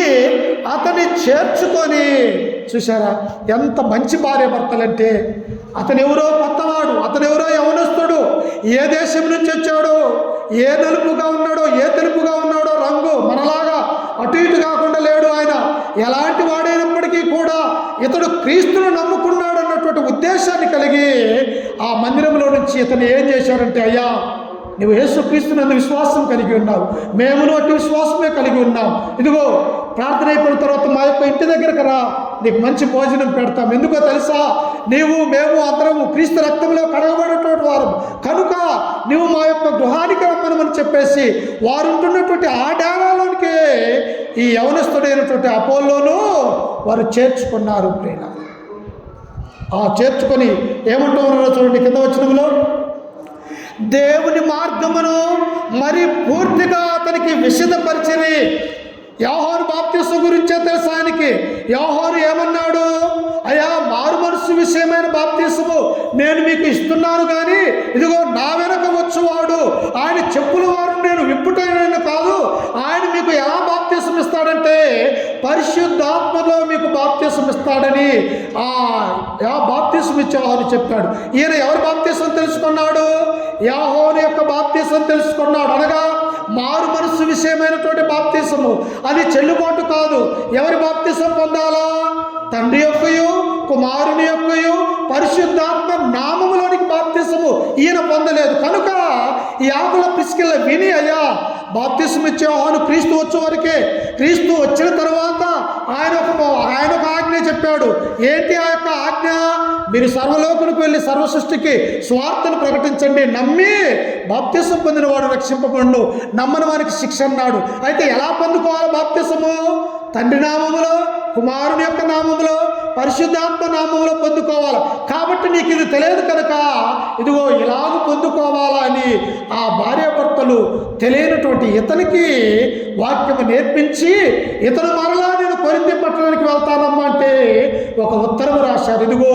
అతని చేర్చుకొని, చూశారా ఎంత మంచి భార్య భర్తలంటే, అతను ఎవరో కొత్తవాడు, అతను ఎవరో యవనస్తుడు, ఏ దేశం నుంచి వచ్చాడో, ఏ నలుపుగా ఉన్నాడో, ఏ తెలుపుగా ఉన్నాడో రంగు, మనలాగా అటు ఇటు కాకుండా లేడు. ఆయన ఎలాంటి వాడైనప్పటికీ కూడా ఇతడు క్రీస్తును నమ్ముకున్నాడు అన్నటువంటి ఉద్దేశాన్ని కలిగి ఆ మందిరంలో నుంచి ఇతను ఏం చేశాడంటే, అయ్యా నువ్వు యేసుక్రీస్తునందు విశ్వాసం కలిగి ఉన్నావు, మేమును అట్టి విశ్వాసమే కలిగి ఉన్నాం. ఇదిగో ప్రార్థన అయిపోయిన తర్వాత మా యొక్క ఇంటి దగ్గరకు రా, నీకు మంచి భోజనం పెడతాం. ఎందుకో తెలుసా? మేము అందరము క్రీస్తు రక్తంలో కడగబడినటువంటి వారు కనుక నువ్వు మా యొక్క గృహానికి రమ్మనమని చెప్పేసి వారు ఉంటున్నటువంటి ఆ డేరాలోనికి ఈ యవనస్తుడైనటువంటి అపోల్లోను వారు చేర్చుకున్నారు. ప్రియులారా, ఆ చేర్చుకొని ఏమంటూ ఉన్నారో చూడండి కింద వచనంలో, దేవుని మార్గమును మరి పూర్తిగా అతనికి విశదపరిచిరి. యోహాను బాప్తిస్మం గురించే తెలుసు ఆయనకి. యోహాను ఏమన్నాడు? అయ్యా మారు మనసు విషయమైన బాప్తిస్మము నేను మీకు ఇస్తున్నాను, కానీ ఇదిగో నా వెనక వచ్చువాడు ఆయన చెప్పుల వారు నేను విప్పుటైన కాదు. ఆయన మీకు ఎలా బాప్తిస్మం ఇస్తాడంటే పరిశుద్ధాత్మలో మీకు బాప్తిస్మం ఇస్తాడని బాప్తిస్మం ఇచ్చేవారు చెప్పాడు. ఈయన ఎవరు బాప్తిస్మం తెలుసుకున్నాడు? యోహాను యొక్క బాప్తిస్మం తెలుసుకున్నాడు. అనగా మారు మనస్సు విషయమైనటువంటి బాప్తిస్మము. అది చెల్లుబాటు కాదు. ఎవరి బాప్తిస్మం పొందాలా? తండ్రి యొక్కయు కుమారుని యొక్కయు పరిశుద్ధాత్మ నామములోనికి బాప్తిస్మము ఈయన పొందలేదు. కనుక ఈ ఆకుల ప్రిస్కిల్ల విని, అయ్యా బాప్తిస్మం ఇచ్చే యోహాను క్రీస్తు వచ్చే వరకే, క్రీస్తు వచ్చిన తర్వాత ఆయన ఒక ఆజ్ఞ చెప్పాడు. ఏంటి ఆ యొక్క ఆజ్ఞ? మీరు సర్వలోకునికి వెళ్ళి సర్వ సృష్టికి స్వార్థను ప్రకటించండి, నమ్మి బాప్తిస్మం పొందిన వాడు రక్షింపబడును, నమ్మని వారికి శిక్ష అన్నాడు. అయితే ఎలా పొందుకోవాలి బాప్తిస్మము? తండ్రి నామములో, కుమారుని యొక్క నామములో, పరిశుద్ధాత్మ నామములో పొందుకోవాలి. కాబట్టి నీకు ఇది తెలియదు కనుక ఇదిగో ఇలాగ పొందుకోవాలా అని ఆ భార్యాభర్తలు తెలియనటువంటి ఇతనికి వాక్యము నేర్పించి ఇతను మరలా నేను కొరింథీ పట్టణానికి వెళ్తానమ్మా అంటే ఒక ఉత్తరం రాశారు. ఇదిగో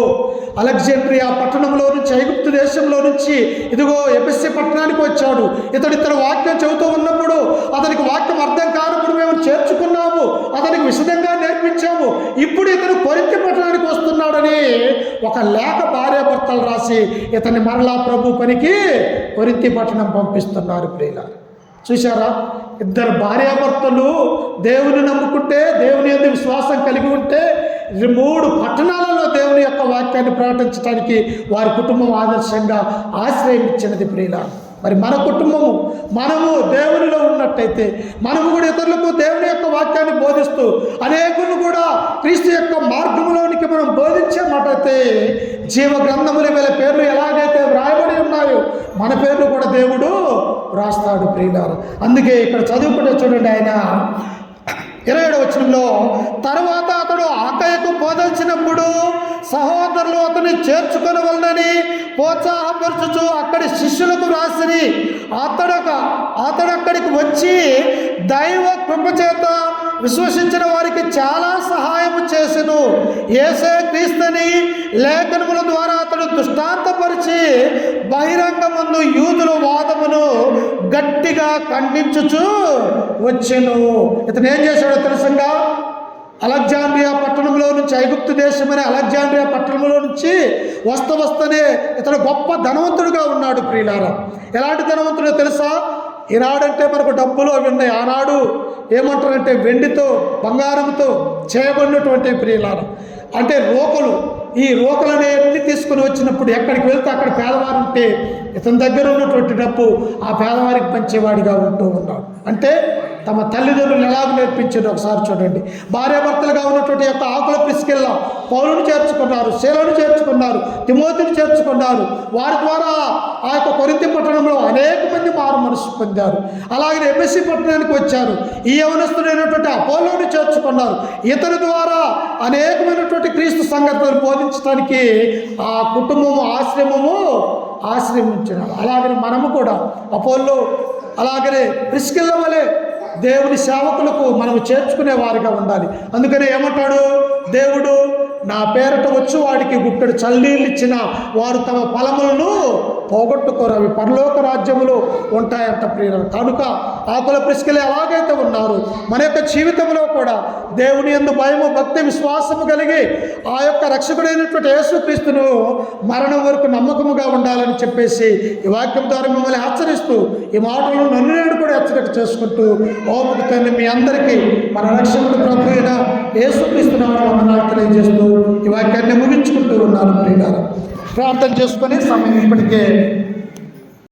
అలెగ్జాండ్రియా పట్టణంలో నుంచి, ఐగుప్తు దేశంలో నుంచి ఇదిగో ఎఫెసీ పట్టణానికి వచ్చాడు. ఇతను వాక్యం చెబుతూ ఉన్నప్పుడు అతనికి వాక్యం అర్థం కానప్పుడు మేము చేర్చుకున్నాము, అతనికి విశదంగా నేర్పించాము. ఇప్పుడు ఇతను కొరింథీ పట్టణానికి వస్తున్నాడని ఒక లేఖ భార్యాభర్తలు రాసి ఇతన్ని మరలా ప్రభు పనికి కొరింథీ పట్టణం పంపిస్తున్నారు ప్రియులారా. చూశారా, ఇద్దరు భార్యాభర్తలు దేవుని నమ్ముకుంటే, దేవుని యందు విశ్వాసం కలిగి ఉంటే 3 పట్టణాలలో దేవుని యొక్క వాక్యాన్ని ప్రకటించడానికి వారి కుటుంబం ఆదర్శంగా ఆశ్రయం ఇచ్చినది ప్రియులారా. మరి మన కుటుంబము, మనము దేవునిలో ఉన్నట్టయితే మనము కూడా ఇతరులకు దేవుని యొక్క వాక్యాన్ని బోధిస్తూ అనేకులు కూడా క్రీస్తు యొక్క మార్గంలోనికి మనం బోధించే మాటైతే జీవ గ్రంథముల వీళ్ళ పేర్లు ఎలాగైతే వ్రాయబడి ఉన్నాయో మన పేర్లు కూడా దేవుడు వ్రాస్తాడు ప్రియులారా. అందుకే ఇక్కడ చదువుకుంటే చూడండి, ఆయన 27వ వచనంలో, తర్వాత అతడు ఆకయకు పోదలిచినప్పుడు సహోదరులు అతన్ని చేర్చుకొనవలనని ప్రోత్సాహపరచుచు అక్కడి శిష్యులకు రాసిరి. అతడక్కడికి వచ్చి దైవ కృపచేత విశ్వసించిన వారికి చాలా సహాయము చేసెను. యేసే క్రీస్తుని లేఖనముల ద్వారా అతడు దృష్టాంతపరిచి బహిరంగమందు యూదుల వాదమును గట్టిగా ఖండించుచు వచ్చెను. ఇతను ఏం చేశాడో తెలుసంగా, అలెగ్జాండ్రియా పట్టణంలో నుంచి, ఐగుప్తు దేశమనే అలెగ్జాండ్రియా పట్టణంలో నుంచి వస్తనే ఇతడు గొప్ప ధనవంతుడుగా ఉన్నాడు ప్రియులారా. ఎలాంటి ధనవంతుడో తెలుసా? ఈనాడంటే మనకు డబ్బులు అవి ఉన్నాయి. ఆనాడు ఏమంటారంటే వెండితో బంగారంతో చేయబడినటువంటి ప్రియులారా, అంటే రోకలు. ఈ రోకలనేవి తీసుకుని వచ్చినప్పుడు ఎక్కడికి వెళ్తే అక్కడ పేదవారు ఉంటే ఇతని దగ్గర ఉన్నటువంటి డబ్బు ఆ పేదవారికి పంచేవాడిగా ఉంటూ ఉన్నాడు. అంటే తమ తల్లిదండ్రులు ఎలాగ నేర్పించారు ఒకసారి చూడండి. భార్యాభర్తలుగా ఉన్నటువంటి యొక్క ఆకుల ప్రిస్కిల్ల పౌలును చేర్చుకున్నారు, శీలను చేర్చుకున్నారు, తిమోతిని చేర్చుకున్నారు. వారి ద్వారా ఆ యొక్క కొరింథీ పట్టణంలో అనేక మంది మారు మనసు పొందారు. అలాగే ఎఫెసీ పట్టణానికి వచ్చారు. ఈ యవనస్తుడైనటువంటి అపోలోని చేర్చుకున్నారు. ఇతని ద్వారా అనేకమైనటువంటి క్రీస్తు సంగతులను బోధించడానికి ఆ కుటుంబము ఆశ్రయించినారు. అలాగనే మనము కూడా అపోలో అలాగనే ప్రిస్కిల్ల వలె దేవుని సేవకులకు మనము చేర్చుకునే వారిగా ఉండాలి. అందుకనే ఏమంటాడు దేవుడు, నా పేరట వచ్చు వాడికి గుప్పెడు చల్లనీళ్ళు ఇచ్చిన వారు తమ ఫలములను పోగొట్టుకోరు, అవి పరలోక రాజ్యములు ఉంటాయంట ప్రియులు. కనుక ఆకుల ప్రిస్కిల్ల ఎలాగైతే ఉన్నారు, మన యొక్క జీవితంలో కూడా దేవుని యందు భయము, భక్తి, విశ్వాసము కలిగి ఆ యొక్క రక్షకుడైనటువంటి యేసుక్రీస్తును మరణం వరకు నమ్మకముగా ఉండాలని చెప్పేసి ఈ వాక్యం ద్వారా మిమ్మల్ని హెచ్చరిస్తూ, ఈ మాటలను నన్ను నేను కూడా హెచ్చరిక చేసుకుంటూ, ఓపికతోని మీ అందరికీ మన రక్షకుడు ప్రభు అయిన యేసుక్రీస్తు నామమున వందనాలు తెలియజేస్తూ ఈ వాక్యాన్ని ముగించుకుంటూ ఉన్నాను ప్రియులారా. ప్రార్థన చేసుకొని సమయం ఇప్పటికే